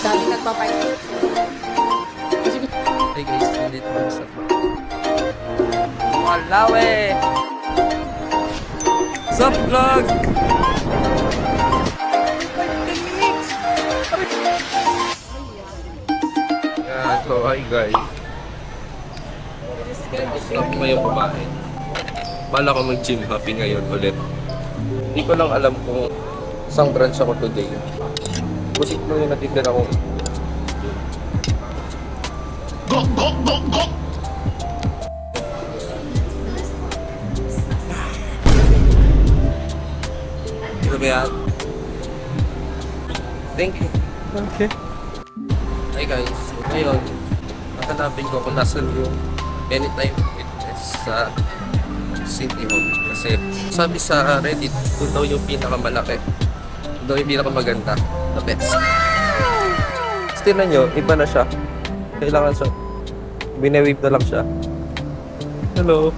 Dami nagpapalit. Hey guys, nandito kami sa Malawi! Sup vlog? 10 minutes! Yan, so hi guys. Stop mo yung kumain. Bala ko mag-gym happy ngayon ulit. Hindi ko lang alam kung isang branch ako today. Busik mo yung natignan ako. Ito ba yan? Thank you. Okay. Hi guys. Ngayon, nakanapin ko kung nasan yung Anytime Fitness sa City Hall. Kasi sabi sa Reddit, ito daw yung pinakamalaki. Ito daw yung pinakamaganda. The best. Tingnan nyo, iba na siya. Kailangan siya. Binewave na lang siya. Hello.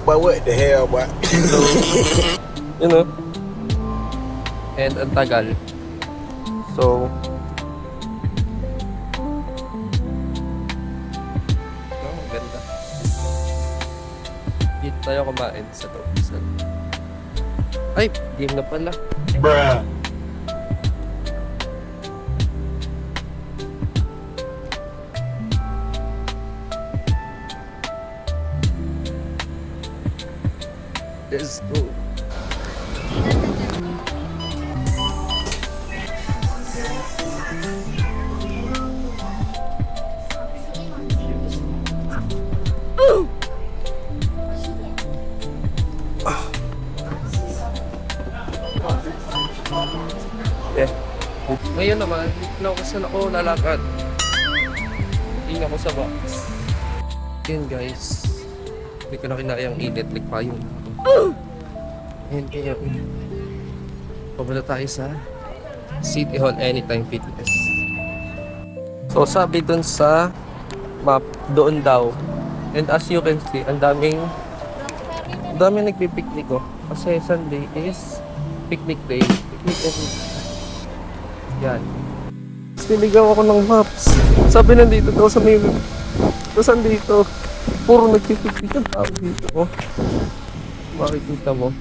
But what the hell, boy? Hello. You know? And ang tagal. So, ang ganda. Dito tayo kumain sa Topisan. Ay, game na pala. Bruh. Let's go. Ngayon naman, hindi na ako saan ako lalakad. Hindi ako sa box. Yun guys. Hindi ko na kinayang init. Ligpa yung and kaya pupunta tayo sa City Hall Anytime Fitness. So sabi dun sa map, doon daw. And as you can see, ang daming nagpipiknik ko. Kasi Sunday is picnic day. Picnic and yan. Siligaw ako ng maps. Sabi nandito daw sa may saan dito? Puro nagpipiknik ang tao dito. Oh. Makikita mo.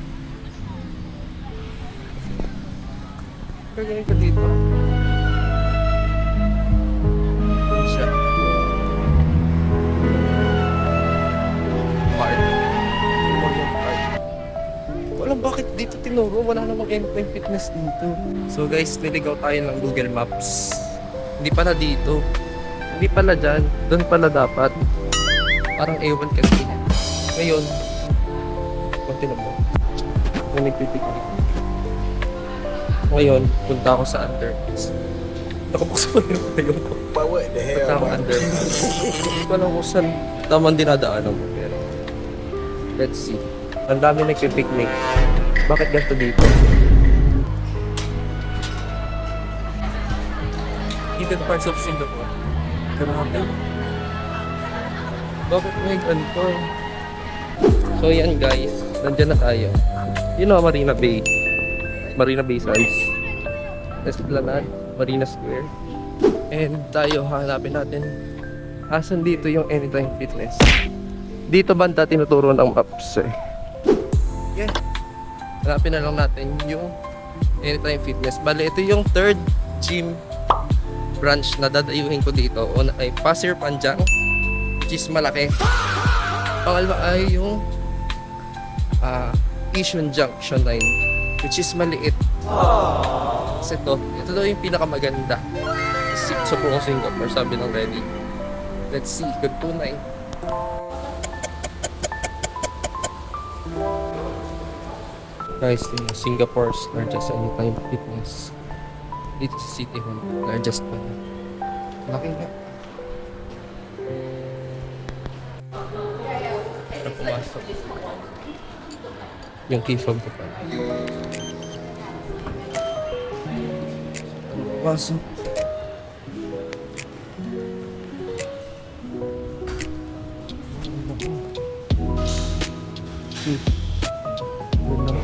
Kagaling ka dito. Ano siya? Park. Walang bakit dito tinuro. Wala namang Anytime Fitness dito. So guys, niligaw tayo ng Google Maps. Hindi pala dito. Hindi pala dyan. Doon pala dapat. Parang ewan kasi. Ngayon, konti lang mo. May nagpipiknik. Ngayon, punta ako sa underpass. Nakabuksan pa rin pa yung ko. But what the hell, Punta ako boy? underpass. Hindi ko alam kung saan tamang dinadaanan mo. Pero, let's see. Ang dami nagpipiknik. Bakit ganito dito? Hidden parts of Singapore. Grabe. Bakit may ganito? So yan guys, nandiyan na tayo. You know, Marina Bay. Marina Bay Sands. Esplanade, Marina Square. And tayo hanapin natin asan dito yung Anytime Fitness. Dito banda tinuturo ng maps eh. Yeah. Hanapin na lang natin yung Anytime Fitness. Bale, ito yung third gym branch na dadayuhin ko dito. Una ay Pasir Panjang, which is malaki. Pangalawa ay yung Yishun Junction 9, which is maliit. Kasi ito daw yung pinakamaganda sa buong Singapore, sabi ng Reddit. Let's see, good tunay. Guys, yung Singapore's largest Anytime Fitness. Dito sa City Hall, largest pa na. Laki na. Para pumasok. Yung key fob ko pa. Pumasok. Yun lang.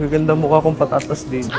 Gaganda mukha kong patatas dito.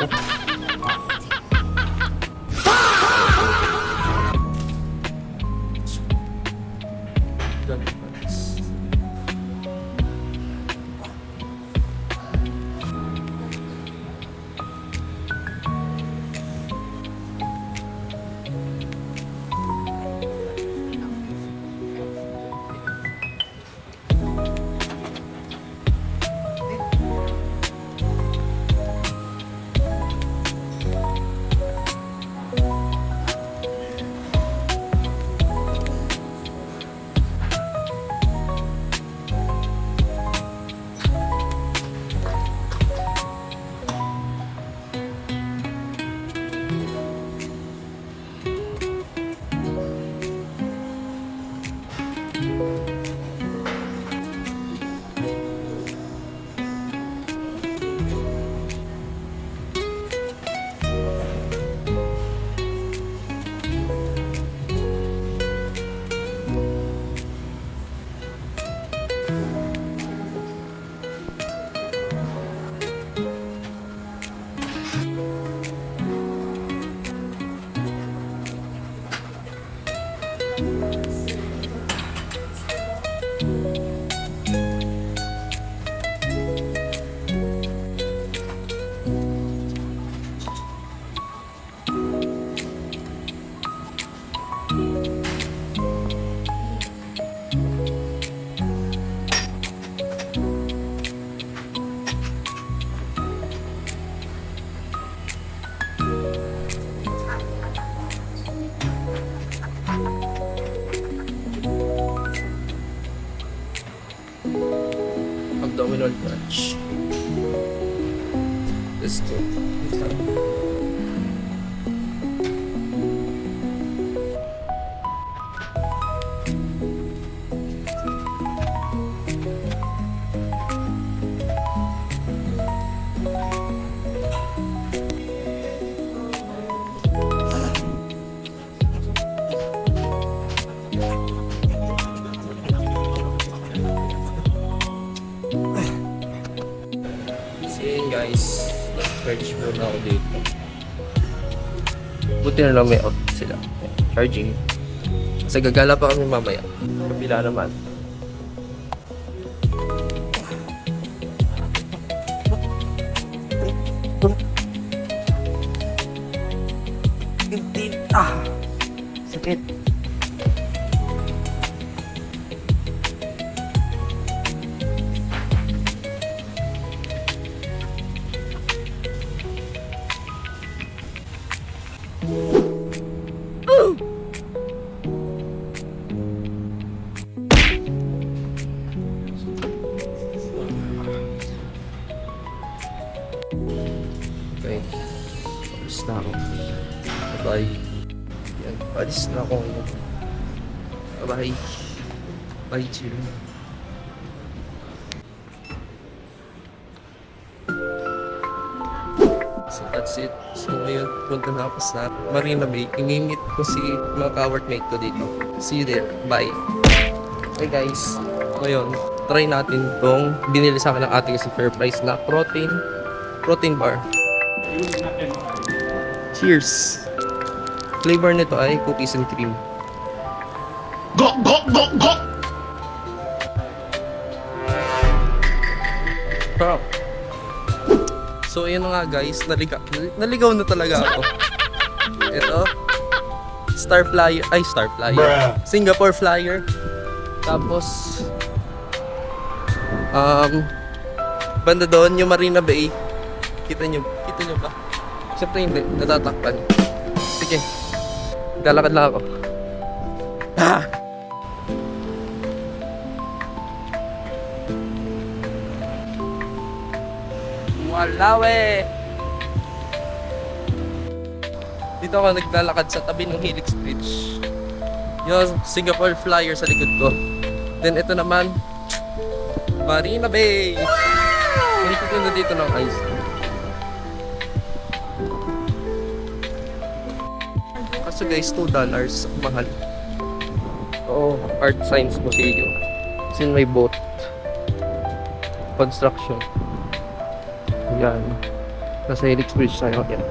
Abdominal crunch. Let's go. So yun guys, nag-charge muna ako dito. Buti na lang may out sila. Charging. Kasi gagala pa kami mamaya. Kapila naman. Sakit. Okay. Alis na ako. Bye. Yan. Alis na ako. Bye. Bye, chill. So that's it. So ngayon, punta na ako sa Marina Bay. Imimit ko si mga ka-workmate ko dito. See you there. Bye. Hey guys. Ngayon, try natin itong binili sa akin ng ate kasi fair price na protein bar. Cheers! Flavor nito ay cookies and cream. Go, go, go, go! Sarap. So ayun na nga guys, naligaw na talaga ako. Ito, Star Flyer, Bruh. Singapore Flyer. Tapos, banda doon yung Marina Bay. Kita nyo ba? Siyempre hindi, natatakpan. Sige, lalakad lang ako. Walawe! Dito ako naglalakad sa tabi ng Helix Bridge. Yung Singapore Flyer sa likod ko. Then ito naman, Marina Bay! May na dito ng ice. Kaso guys, $2. Mahal. Oo, Art Science Museum. Kasi may boat. Construction. Yan. Nasa Helix Bridge tayo. Yan.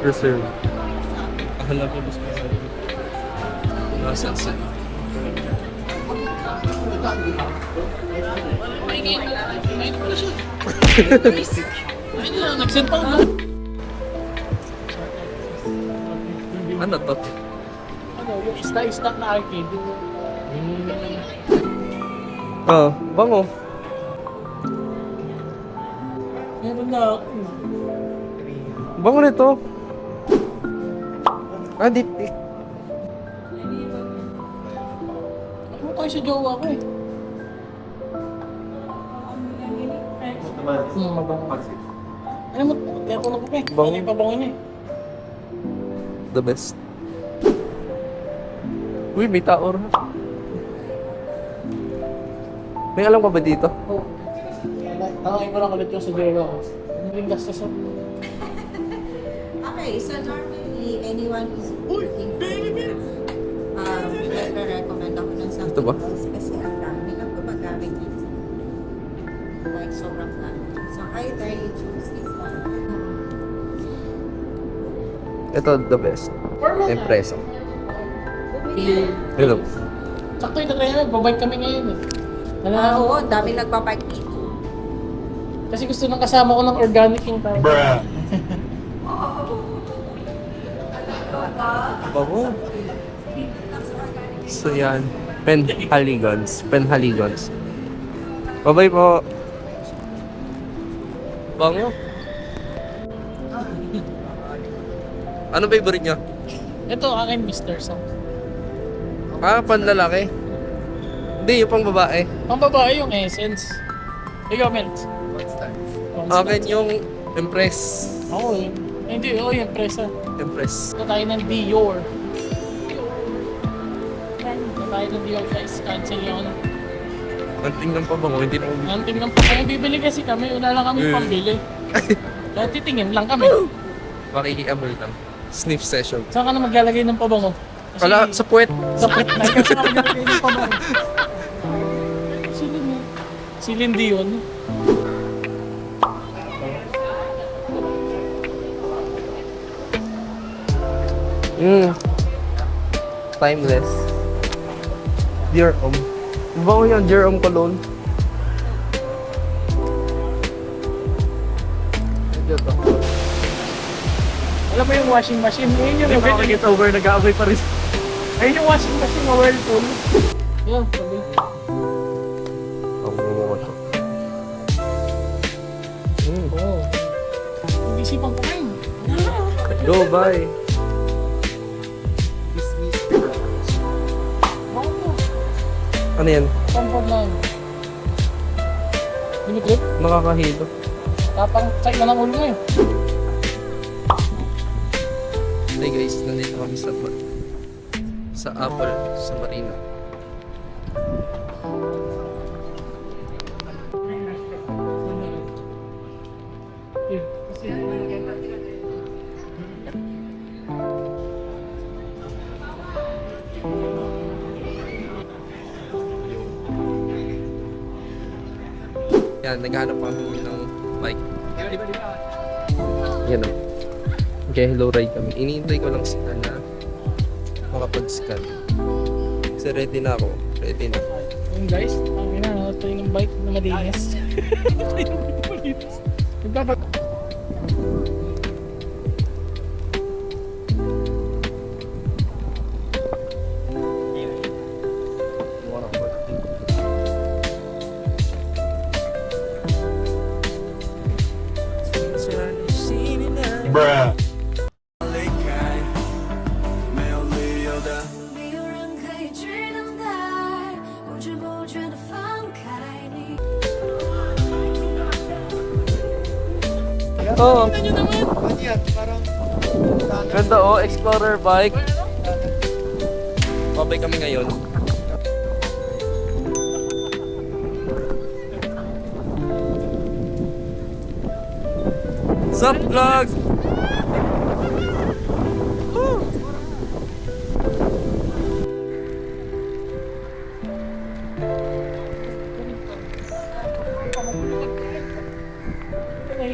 Reserve. Alam ko mas masarap. Nasa sa. Nag-send pa ako. Ano to? Ano, yung stock na arcade. Oh, bango. Meron na ako. Bango nito. Ah, di. Ano tayo sa jowa ko eh. Mabango. Ano mo, kaya ko na po eh. Bango. Ano yung pabango niya eh. The best. Uy, may taor. May alam ka ba dito? Oo. Tawagin ko lang ulit yung sa jowa ko. Ano yung gastos ako? Okay, so normally anyone who's working nagre-recommend ako ng Ito something ba? else kasi ang dami lang gumagamit dito. Like sobrang dami. So either you choose this one. Ito, the best. Empresa. Bumili. Hello. Sakto yung tatry namin, babike kami ngayon eh. Oo, ang dami nagpapark dito. Kasi gusto nang kasama ko ng organic yung tayo. Bruh. Bango. So yan. Penhaligons. Penhaligons. Bye-bye po. Bango. Ano favorite niya? Ito akin Mr. Sam. Ah, panlalaki. Hindi, yung pang babae. Ang babae yung Essence. Ikaw, Melt. Akin yung Empress. Ako yun. Hindi, oo yung presa. Empress. Ito tayo ng Dior. Ito tayo ng Dior guys. Cancel yun. Ang tingnan pa bango, hindi na ulit. Ang tingnan po kami bibili kasi kami. Wala lang kami pambili. Kaya titingin lang kami. Makikiamoy lang. Sniff session. Saan ka na maglalagay ng pabango? Kasi Wala, sa puwet. Sa pet na. Kasi ka maglalagay ng pabango. Silin eh. Silin Dion. Timeless. Dear Bango yan, Dear Cologne. Medyo to. Alam mo yung washing machine? Yun yung Hindi makakagit over, nag-aamoy pa rin. ayun yung washing machine na Whirlpool. Yan, sabi. Ang bungo to. Oo. Hindi sipang kumain. Go, bye. Bago. Ano yan? Comfort lang. Dimitrip, Nakakahilo. tapang check na ng ulo mo eh. Hey guys, nandito kami sa Apple, sa Marina. Yan, naghahanap kami ng bike. Yan o. Okay, hello ride kami. Iniintay ko lang si Ana makapag-scan. Kasi ready na ako. Ready na. Yun guys, ang ina, tayo ng bike na malinis. Tayo ng bike na malinis. Nagpapat... Bruh. 没有人可以去等待，不知不觉的放开你。 Oo. Ganda oh, Explorer bike. Babay kami ngayon. Sup vlog?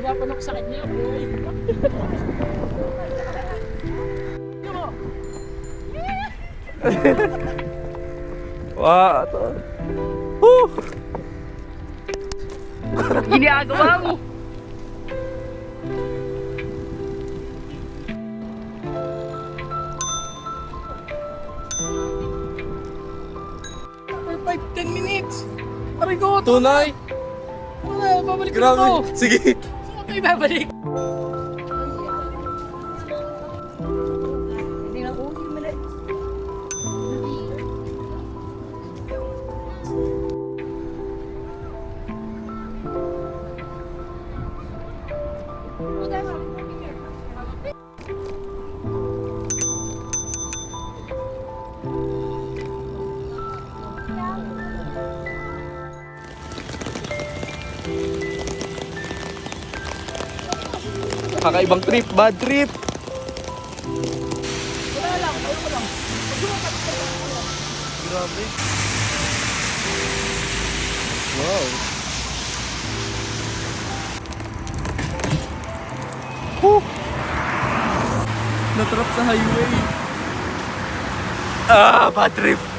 nahihirapan ako sa kanya, boy. Wow, ito. Woo! Ginagawa mo! For 5-10 minutes. Aray ko, Tunay! wala, babalik ko na to. Grabe! Sige! Saan kayo babalik? Hindi na ko, hindi mali. Kakaibang trip, bad trip! Grabe. Wow. Whew. Natrap sa highway. Ah, bad trip.